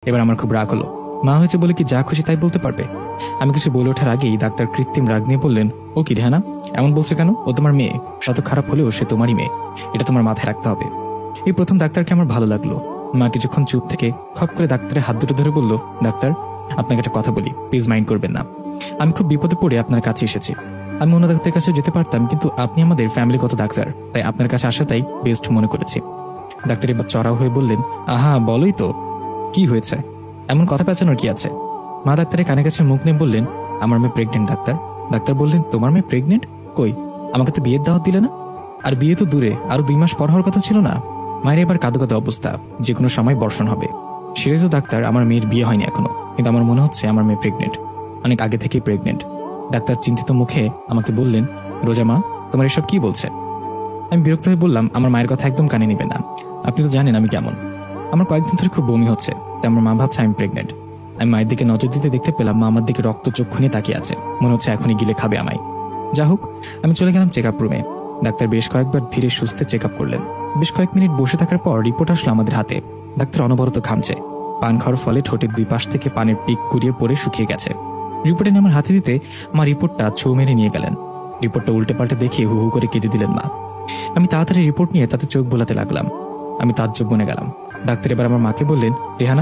এবার আমার খুব রাগ হলো। মা হয়েছে বলে কি যা খুশি তাই বলতে পারবে? আমি কিছু বলে ওঠার আগেই ডাক্তার কৃত্রিম রাগ নিয়ে বললেন, ও কি রেহানা, এমন বলছে কেন? ও তোমার মেয়ে, শত খারাপ হলেও সে তোমারই মেয়ে, এটা তোমার মাথায় রাখতে হবে। এই প্রথম ডাক্তারকে আমার ভালো লাগলো। মা কিছুক্ষণ চুপ থেকে খপ করে ডাক্তারের হাত দুটো ধরে বলল, ডাক্তার আপনাকে একটা কথা বলি, প্লিজ মাইন্ড করবেন না। আমি খুব বিপদে পড়ে আপনার কাছে এসেছি। আমি অন্য ডাক্তারের কাছে যেতে পারতাম, কিন্তু আপনি আমাদের ফ্যামিলিগত ডাক্তার, তাই আপনার কাছে আসাটাই বেস্ট মনে করেছি। ডাক্তার এবার চড়াও হয়ে বললেন, আহা বলোই তো, কি হয়েছে? এমন কথা পেঁচানোর কি আছে? মা ডাক্তারের কানে কাছে মুখ নিয়ে বললেন, আমার মেয়ে প্রেগনেন্ট ডাক্তার। ডাক্তার বললেন, তোমার মেয়ে প্রেগনেন্ট? কই, আমাকে তো বিয়ের দাওয়াত দিলে না? আর বিয়ে তো দূরে, আরো 2 মাস পর হওয়ার কথা ছিল না? মায়ের এবার কাঁদো কাঁদো অবস্থা, যে কোনো সময় বর্ষণ হবে। সেটাই তো ডাক্তার, আমার মেয়ের বিয়ে হয়নি এখনো, কিন্তু আমার মনে হচ্ছে আমার মেয়ে প্রেগনেন্ট, অনেক আগে থেকেই প্রেগনেন্ট। ডাক্তার চিন্তিত মুখে আমাকে বললেন, রোজা মা, তোমার এসব কি বলছে? আমি বিরক্ত হয়ে বললাম, আমার মায়ের কথা একদম কানে নেবেন না, আপনি তো জানেন আমি কেমন। আমার কয়েকদিন ধরে খুব বমি হচ্ছে, তাই আমার মা ভাবছে আমি প্রেগনেন্ট। আমি মায়ের দিকে নজর দিতে দেখতে পেলাম মা আমার দিকে রক্ত চক্ষু নিয়ে তাকিয়ে আছে, মনে হচ্ছে এখনই গিলে খাবে আমায়। যা হোক, আমি চলে গেলাম চেক আপ রুমে। ডাক্তার বেশ কয়েকবার ধীরে সুস্থে চেক আপ করলেন। বেশ কয়েক মিনিট বসে থাকার পর রিপোর্ট আসলো আমাদের হাতে। ডাক্তার অনবরত ঘামছে, পান খাওয়ার ফলে ঠোঁটের 2 পাশ থেকে পানের পিক কুড়িয়ে পড়ে শুকিয়ে গেছে। রিপোর্টে আমার হাতে দিতে মা রিপোর্টটা ছৌ মেরে নিয়ে গেলেন। রিপোর্টটা উল্টে পাল্টে দেখে হু হু করে কেঁদে দিলেন মা। আমি তাড়াতাড়ি রিপোর্ট নিয়ে তাতে চোখ বোলাতে লাগলাম। আমি তাজ্জব বনে গেলাম। ডাক্তার এবার আমার মাকে বললেন, রেহানা